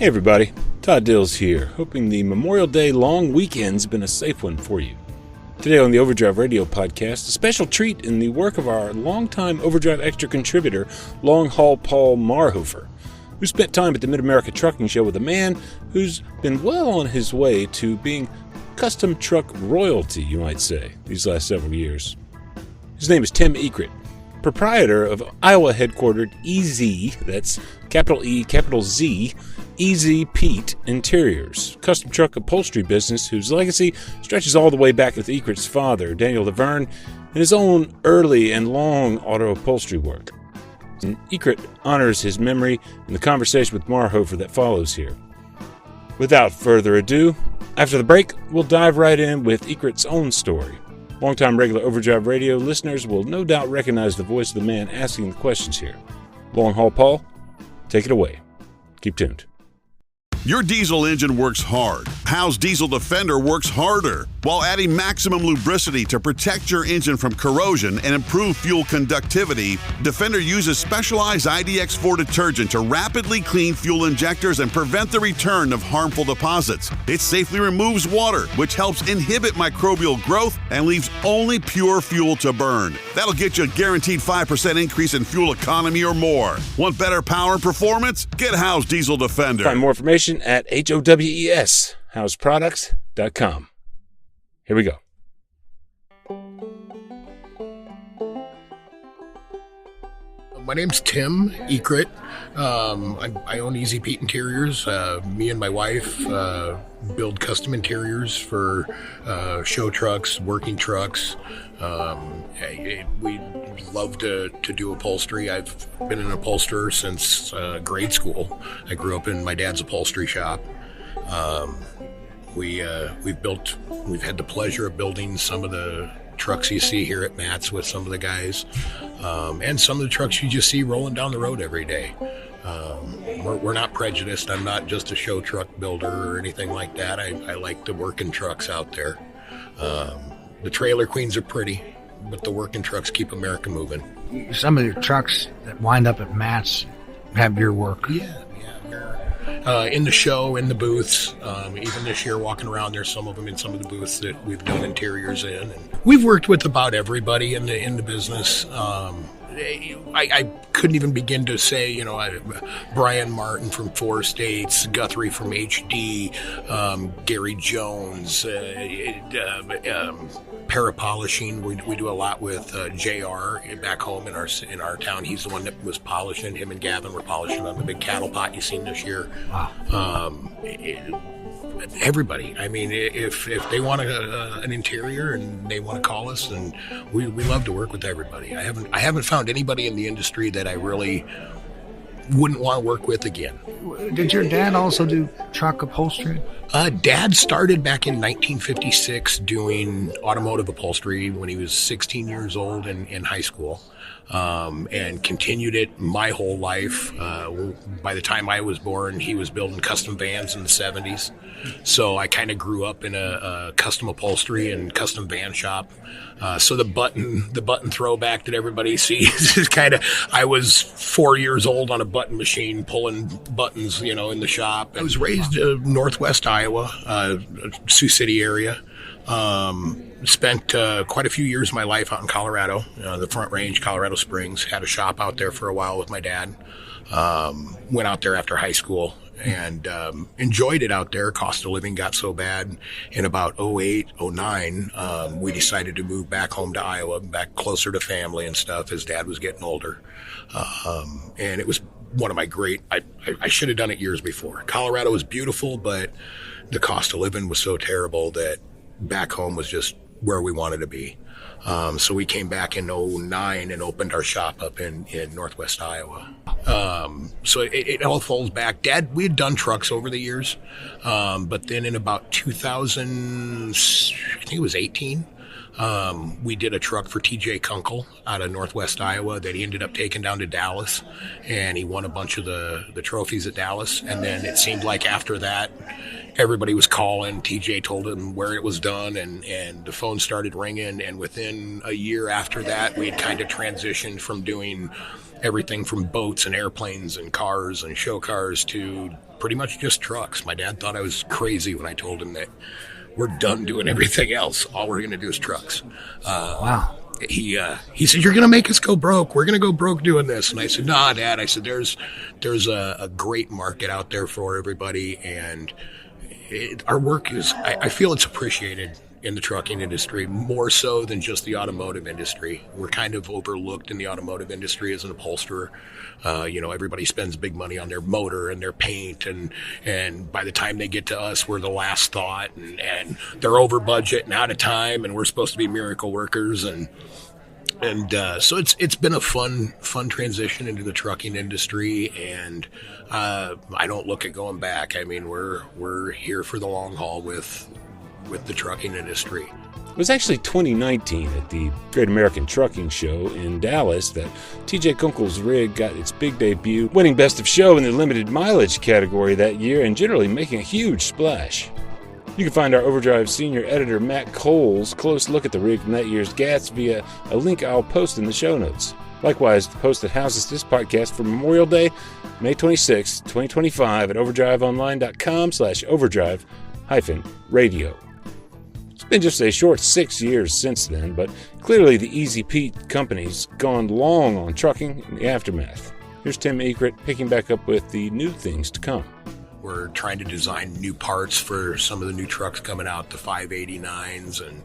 Hey everybody, Todd Dills here, hoping the Memorial Day long weekend's been a safe one for you. Today on the Overdrive Radio podcast, a special treat in the work of our longtime Overdrive Extra contributor, Long Haul Paul Marhofer, who spent time at the Mid-America Trucking Show with a man who's been well on his way to being custom truck royalty, you might say, these last several years. His name is Tim Eacret, proprietor of Iowa-headquartered EZ, that's capital E, capital Z, EZ Pete Interiors, custom truck upholstery business whose legacy stretches all the way back with Eacret's father, Daniel Laverne, and his own early and long auto-upholstery work. And Eacret honors his memory in the conversation with Marhofer that follows here. Without further ado, after the break, we'll dive right in with Eacret's own story. Longtime regular Overdrive Radio listeners will no doubt recognize the voice of the man asking the questions here. Long Haul Paul, take it away. Keep tuned. Your diesel engine works hard. Howe's Diesel Defender works harder, while adding maximum lubricity to protect your engine from corrosion and improve fuel conductivity. Defender uses specialized IDX4 detergent to rapidly clean fuel injectors and prevent the return of harmful deposits. It safely removes water, which helps inhibit microbial growth and leaves only pure fuel to burn. That'll get you a guaranteed 5% increase in fuel economy or more. Want better power and performance? Get Howe's Diesel Defender. Find more information at HOWES, houseproducts.com. Here we go. My name's Tim Eacret. I own EZ Pete Interiors. Me and my wife build custom interiors for show trucks, working trucks. We love to do upholstery. I've been an upholsterer since grade school. I grew up in my dad's upholstery shop. We've had the pleasure of building some of the trucks you see here at Matt's with some of the guys, and some of the trucks you just see rolling down the road every day. We're not prejudiced. I'm not just a show truck builder or anything like that. I like the working trucks out there. The trailer queens are pretty, but the working trucks keep America moving. Some of your trucks that wind up at Matt's have your work. Yeah. In the show, in the booths, even this year walking around, there's some of them in some of the booths that we've done interiors in. And we've worked with about everybody in the business. I couldn't even begin to say, Brian Martin from Four States, Guthrie from HD, Gary Jones, parapolishing. We do a lot with JR back home in our town. He's the one that was polishing. Him and Gavin were polishing on the big cattle pot you seen this year. Wow. Everybody. I mean, if they want an interior and they want to call us, and we love to work with everybody. I haven't found anybody in the industry that I really wouldn't want to work with again. Did your dad also do truck upholstery? Dad started back in 1956 doing automotive upholstery when he was 16 years old in high school. And continued it my whole life. By the time I was born, he was building custom vans in the 70s. So I kind of grew up in a custom upholstery and custom van shop. So the button throwback that everybody sees is kind of, I was 4 years old on a button machine pulling buttons, in the shop. I was raised northwest Iowa, Sioux City area. Spent quite a few years of my life out in Colorado, the Front Range, Colorado Springs. Had a shop out there for a while with my dad. Went out there after high school and enjoyed it out there. Cost of living got so bad. In about 08, 09, we decided to move back home to Iowa, back closer to family and stuff as Dad was getting older. And it was one of my I should have done it years before. Colorado was beautiful, but the cost of living was so terrible that back home was just where we wanted to be. So we came back in 09 and opened our shop up in northwest Iowa. So it all falls back. Dad, we had done trucks over the years. But then in about 2000, I think it was 18, we did a truck for TJ Kunkel out of northwest Iowa that he ended up taking down to Dallas, and he won a bunch of the trophies at Dallas. And then it seemed like after that, everybody was calling. TJ told him where it was done, and the phone started ringing. And within a year after that, we had kind of transitioned from doing everything from boats and airplanes and cars and show cars to pretty much just trucks. My dad thought I was crazy when I told him that we're done doing everything else. All we're going to do is trucks. Wow. He said, "You're going to make us go broke. We're going to go broke doing this." And I said, "Nah, Dad." I said, there's a great market out there for everybody. And our work is, I feel it's appreciated in the trucking industry more so than just the automotive industry. We're kind of overlooked in the automotive industry as an upholsterer. Everybody spends big money on their motor and their paint, and by the time they get to us, we're the last thought, and they're over budget and out of time, and we're supposed to be miracle workers, and so it's been a fun transition into the trucking industry, and I don't look at going back. I mean, we're here for the long haul with the trucking industry. It was actually 2019 at the Great American Trucking Show in Dallas that TJ Kunkel's rig got its big debut, winning Best of Show in the limited mileage category that year and generally making a huge splash. You can find our Overdrive senior editor Matt Cole's close look at the rig from that year's GATS via a link I'll post in the show notes. Likewise, the post that houses this podcast for Memorial Day, May 26, 2025 at overdriveonline.com/overdrive-radio. It's been just a short 6 years since then, but clearly the EZ Pete company's gone long on trucking and the aftermath. Here's Tim Eacret picking back up with the new things to come. We're trying to design new parts for some of the new trucks coming out, the 589s, and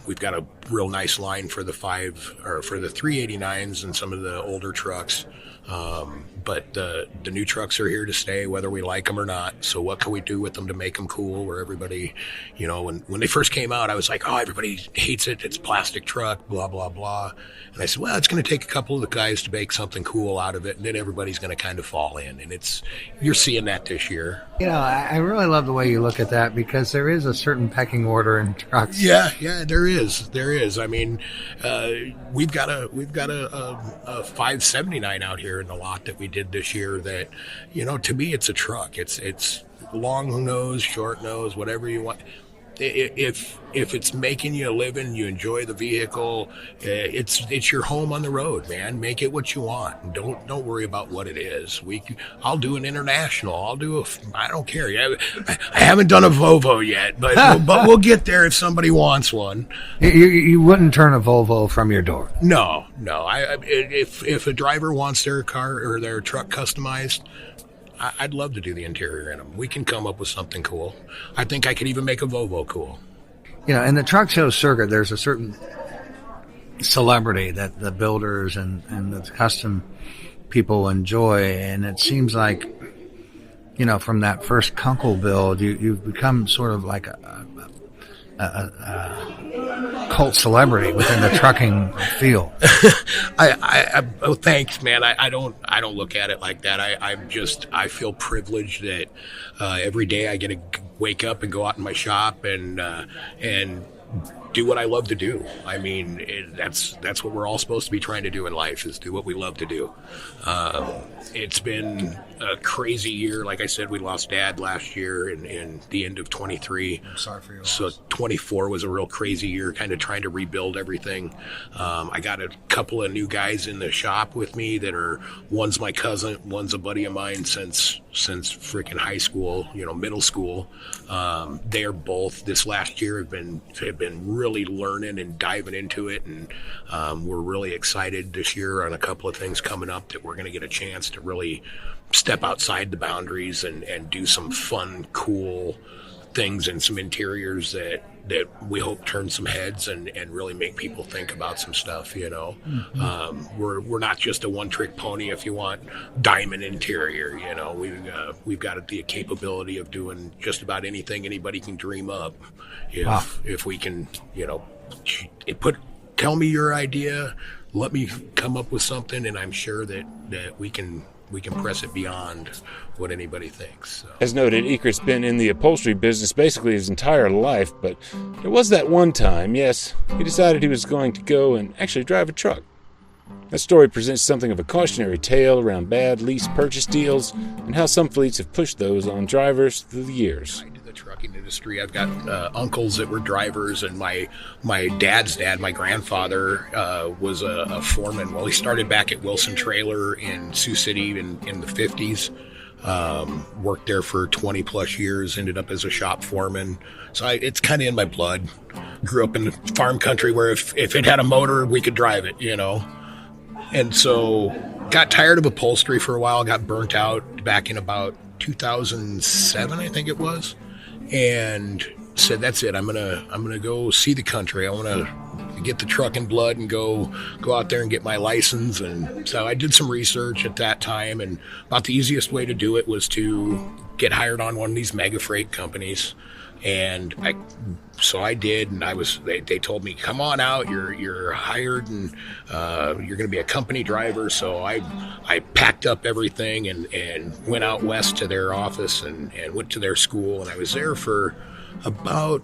we've got a real nice line for the 389s and some of the older trucks. But the new trucks are here to stay, whether we like them or not. So what can we do with them to make them cool? Where everybody, when they first came out, I was like, oh, everybody hates it. It's a plastic truck, blah, blah, blah. And I said, well, it's going to take a couple of the guys to make something cool out of it. And then everybody's going to kind of fall in. And you're seeing that this year. I really love the way you look at that, because there is a certain pecking order in trucks. Yeah, there is. I mean, we've got a 579 out here in the lot that we did this year that, to me, it's a truck. It's long nose, short nose, whatever you want. If it's making you a living, you enjoy the vehicle, it's your home on the road, man. Make it what you want. Don't worry about what it is. I'll do an international. I don't care. I haven't done a Volvo yet, but we'll get there if somebody wants one. You wouldn't turn a Volvo from your door. No. If a driver wants their car or their truck customized, I'd love to do the interior in them. We can come up with something cool. I think I could even make a Volvo cool. In the truck show circuit, there's a certain celebrity that the builders and the custom people enjoy, and it seems like, from that first Kunkel build, you've become sort of like a cult celebrity within the trucking field. Oh, thanks, man. I don't look at it like that. I feel privileged that every day I get to wake up and go out in my shop and do what I love to do. I mean, that's what we're all supposed to be trying to do in life, is do what we love to do. It's been a crazy year. Like I said, we lost Dad last year in the end of 23. I'm sorry for your loss. So 24 was a real crazy year, kind of trying to rebuild everything. I got a couple of new guys in the shop with me that one's my cousin, one's a buddy of mine since freaking high school, middle school. They're both this last year have been really learning and diving into it, and we're really excited this year on a couple of things coming up that we're going to get a chance to really step outside the boundaries and do some fun, cool things and some interiors that we hope turn some heads and really make people think about some stuff. Mm-hmm. We're not just a one-trick pony. If you want diamond interior, we've got the capability of doing just about anything anybody can dream up. If we can, tell me your idea, let me come up with something, and I'm sure that we can press it beyond what anybody thinks. So. As noted, Eacret's been in the upholstery business basically his entire life, but there was that one time, yes, he decided he was going to go and actually drive a truck. That story presents something of a cautionary tale around bad lease purchase deals and how some fleets have pushed those on drivers through the years. The trucking industry. I've got uncles that were drivers, and my dad's dad, my grandfather, was a foreman. Well, he started back at Wilson Trailer in Sioux City in the 50s. Worked there for 20 plus years, ended up as a shop foreman. So it's kind of in my blood. Grew up in the farm country where if it had a motor, we could drive it, And so got tired of upholstery for a while, got burnt out back in about 2007, I think it was. And said, that's it. I'm gonna go see the country. I want to get the truck in blood and go out there and get my license. And so I did some research at that time, and about the easiest way to do it was to get hired on one of these mega freight companies. And so I did, and they told me, come on out, you're hired, and you're going to be a company driver. So I packed up everything and went out west to their office and went to their school, and I was there for about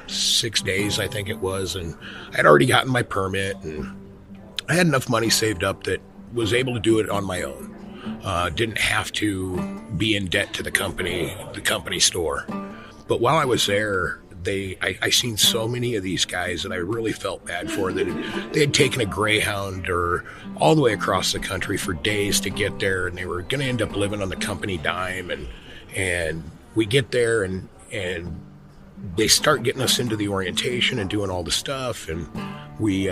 6 days, I think it was, and I'd already gotten my permit, and I had enough money saved up that was able to do it on my own. Didn't have to be in debt to the company store. But while I was there, I seen so many of these guys that I really felt bad for, that they had taken a Greyhound or all the way across the country for days to get there, and they were going to end up living on the company dime. And we get there, and they start getting us into the orientation and doing all the stuff, and we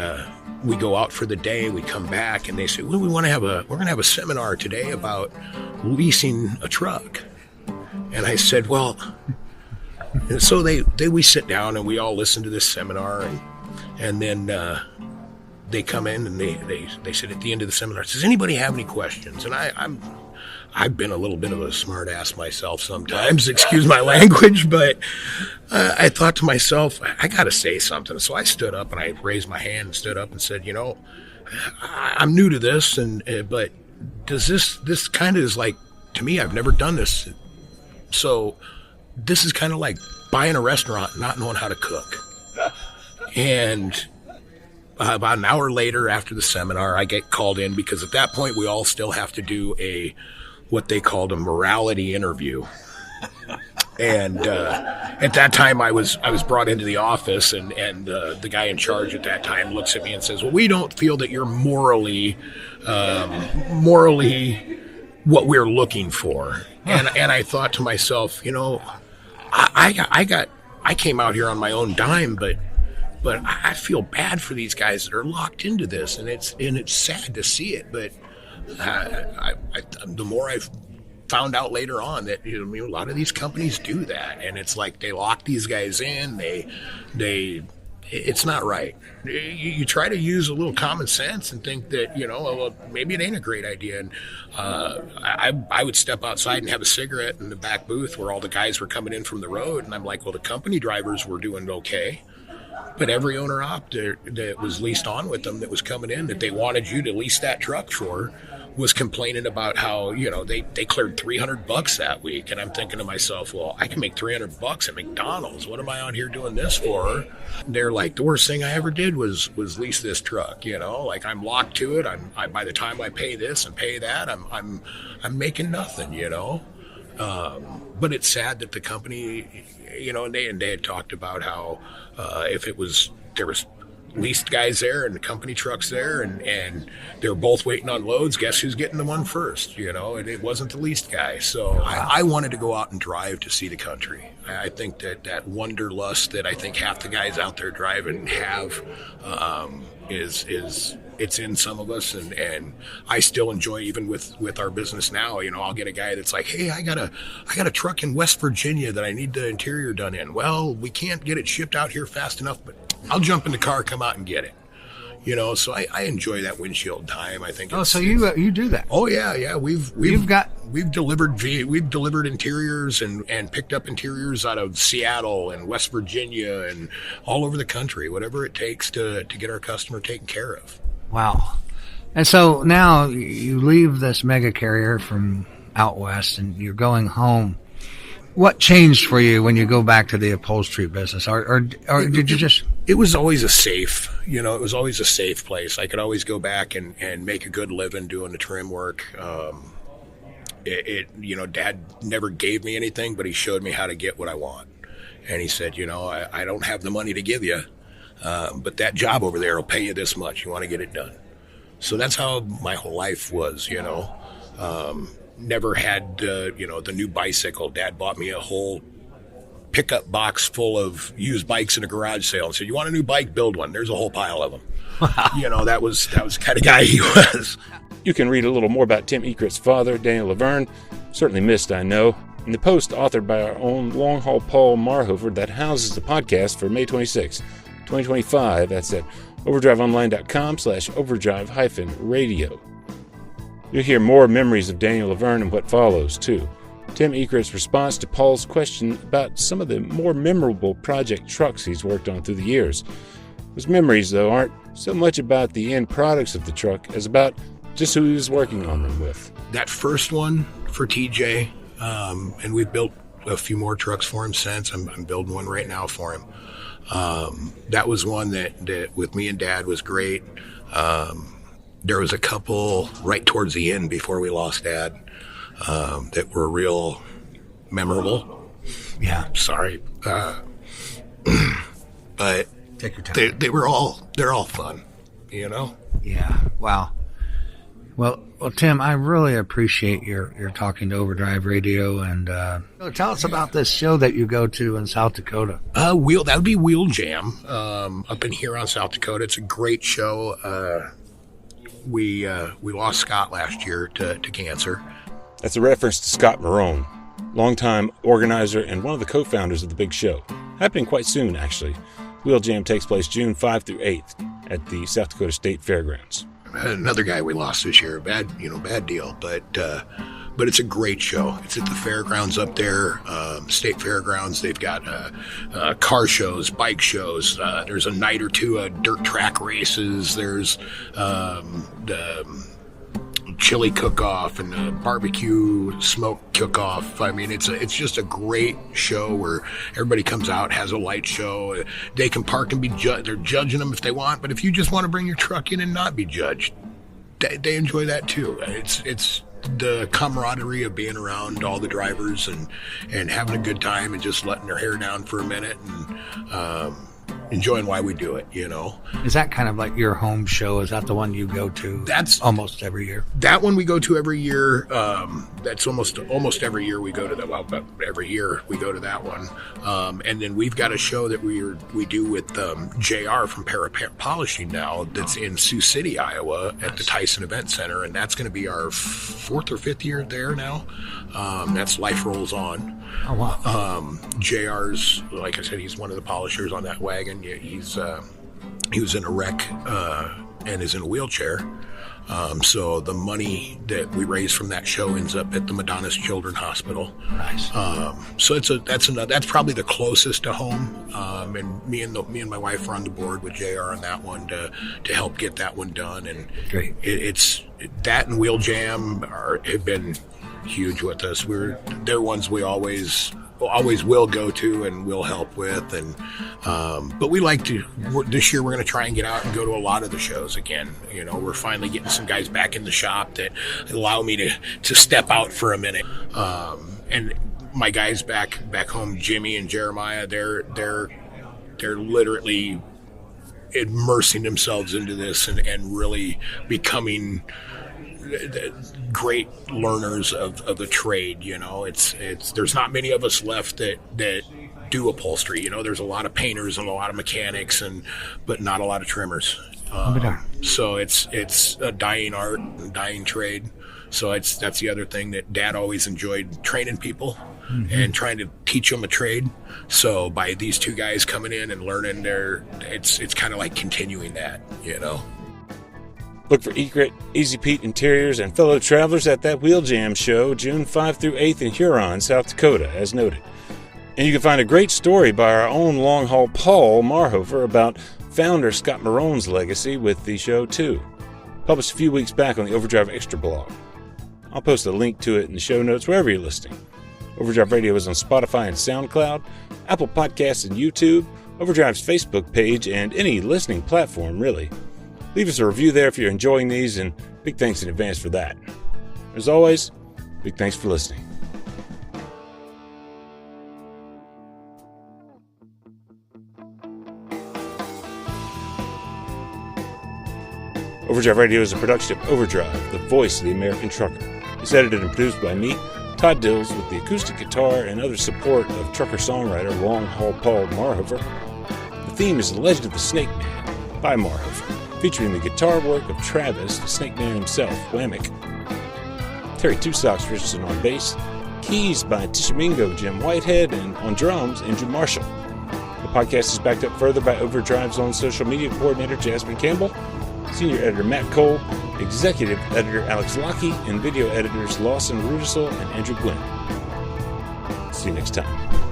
go out for the day. We come back, and they say, well, we're going to have a seminar today about leasing a truck. And I said, well. And so we sit down and we all listen to this seminar, and then they come in and they said at the end of the seminar, does anybody have any questions? And I've been a little bit of a smart ass myself sometimes, excuse my language, but I thought to myself, I got to say something. So I stood up and I raised my hand and stood up and said, I'm new to this, but does this kind of is like, to me, I've never done this. So this is kind of like buying a restaurant, not knowing how to cook. And about an hour later after the seminar, I get called in because at that point we all still have to do what they called a morality interview. And at that time I was brought into the office, and the guy in charge at that time looks at me and says, well, we don't feel that you're morally what we're looking for. And I thought to myself, I came out here on my own dime, but I feel bad for these guys that are locked into this, and it's sad to see it. But the more I've found out later on that a lot of these companies do that, and it's like they lock these guys in. It's not right. You try to use a little common sense and think that, well, maybe it ain't a great idea. And I would step outside and have a cigarette in the back booth where all the guys were coming in from the road. And I'm like, well, the company drivers were doing okay. But every owner-op that was leased on with them that was coming in that they wanted you to lease that truck for was complaining about how, they cleared $300 that week. And I'm thinking to myself, well, I can make $300 at McDonald's. What am I on here doing this for? They're like, the worst thing I ever did was lease this truck, like I'm locked to it. By the time I pay this and pay that, I'm making nothing, But it's sad that the company, and they had talked about how there was leased guys there and the company trucks there, and they're both waiting on loads. Guess who's getting the one first? And it wasn't the leased guy. So I wanted to go out and drive to see the country. I think that wanderlust that I think half the guys out there driving have is it's in some of us, and I still enjoy, even with our business now. I'll get a guy that's like, hey, I got a truck in West Virginia that I need the interior done in. Well, we can't get it shipped out here fast enough, but I'll jump in the car, come out and get it. So I enjoy that windshield time. I think. So you do that? Oh yeah. We've delivered interiors and picked up interiors out of Seattle and West Virginia and all over the country. Whatever it takes to get our customer taken care of. Wow. And so now you leave this mega carrier from out west and you're going home. what changed for you when you go back to the upholstery business, or did you just? It was always a safe, it was always a safe place. I could always go back and make a good living doing the trim work. Dad never gave me anything, but he showed me how to get what I want. And he said, I don't have the money to give you, but that job over there will pay you this much. You want to get it done. So that's how my whole life was, never had, the new bicycle. Dad bought me a whole pickup box full of used bikes in a garage sale and said, you want a new bike? Build one. There's a whole pile of them. Wow. That was the kind of guy he was. You can read a little more about Tim Eacret's father, Daniel Laverne, certainly missed, I know, in the post authored by our own Long Haul Paul Marhofer that houses the podcast for May 26, 2025. That's at overdriveonline.com/overdrive-radio. You'll hear more memories of Daniel Laverne in what follows, too. Tim Eacret's response to Paul's question about some of the more memorable project trucks he's worked on through the years. Those memories, though, aren't so much about the end products of the truck as about just who he was working on them with. That first one for TJ, and we've built a few more trucks for him since. I'm building one right now for him. That was one that with me and Dad was great. There was a couple right towards the end before we lost Dad that were real memorable. Yeah. Sorry. But take your time. They're all fun, Yeah. Wow. Well, Tim, I really appreciate your talking to Overdrive Radio, and tell us about this show that you go to in South Dakota. That would be Wheel Jam up in Huron, South Dakota. It's a great show. We lost Scott last year to cancer. That's a reference to Scott Marone, longtime organizer and one of the co-founders of the big show. Happening quite soon, actually. Wheel Jam takes place June 5 through 8th at the South Dakota State Fairgrounds. Another guy we lost this year. Bad deal, but it's a great show. It's at the fairgrounds up there, state fairgrounds. They've got car shows, bike shows. There's a night or two of dirt track races. There's the chili cook-off and the barbecue smoke cook-off. I mean, it's just a great show where everybody comes out, has a light show. They can park and be judged. They're judging them if they want, but if you just want to bring your truck in and not be judged, they enjoy that too. It's the camaraderie of being around all the drivers and having a good time and just letting their hair down for a minute and enjoying why we do it, Is that kind of like your home show? Is that the one you go to? That's almost every year. That one we go to every year. That's almost every year we go to that. Well, every year we go to that one. And then we've got a show that we do with JR from Parapet Polishing now. That's in Sioux City, Iowa, at the Tyson Event Center, and that's going to be our 4th or 5th year there now. That's Life Rolls On. Oh wow. JR's, like I said, he's one of the polishers on that wagon. He was in a wreck and is in a wheelchair. So the money that we raise from that show ends up at the Madonna's Children's Hospital. Nice. So that's probably the closest to home. And me and my wife are on the board with JR on that one to help get that one done. And great. It's that and Wheel Jam have been huge with us. They're ones we always will go to and will help with, and but we like to. This year we're going to try and get out and go to a lot of the shows again. We're finally getting some guys back in the shop that allow me to step out for a minute. And my guys back home, Jimmy and Jeremiah, they're literally immersing themselves into this and really becoming great learners of the trade. There's not many of us left that do upholstery. There's a lot of painters and a lot of mechanics, but not a lot of trimmers. So it's a dying art, and dying trade. So that's the other thing that Dad always enjoyed, training people and trying to teach them a trade. So by these two guys coming in and learning it's kind of like continuing that, Look for Eacret, EZ Pete Interiors, and fellow travelers at that Wheel Jam show June 5 through 8th in Huron, South Dakota, as noted. And you can find a great story by our own Long Haul Paul Marhofer about founder Scott Marone's legacy with the show, too. Published a few weeks back on the Overdrive Extra blog. I'll post a link to it in the show notes wherever you're listening. Overdrive Radio is on Spotify and SoundCloud, Apple Podcasts and YouTube, Overdrive's Facebook page, and any listening platform, really. Leave us a review there if you're enjoying these, and big thanks in advance for that. As always, big thanks for listening. Overdrive Radio is a production of Overdrive, the voice of the American trucker. It's edited and produced by me, Todd Dills, with the acoustic guitar and other support of trucker-songwriter Long Haul Paul Marhoefer. The theme is The Legend of the Snake Man by Marhoefer, featuring the guitar work of Travis, the Snake Man himself, Whammick. Terry Two Socks Richardson on bass, keys by Tishomingo Jim Whitehead, and on drums, Andrew Marshall. The podcast is backed up further by Overdrive's own social media coordinator, Jasmine Campbell, senior editor Matt Cole, executive editor Alex Lockey, and video editors Lawson Rudisell and Andrew Glenn. See you next time.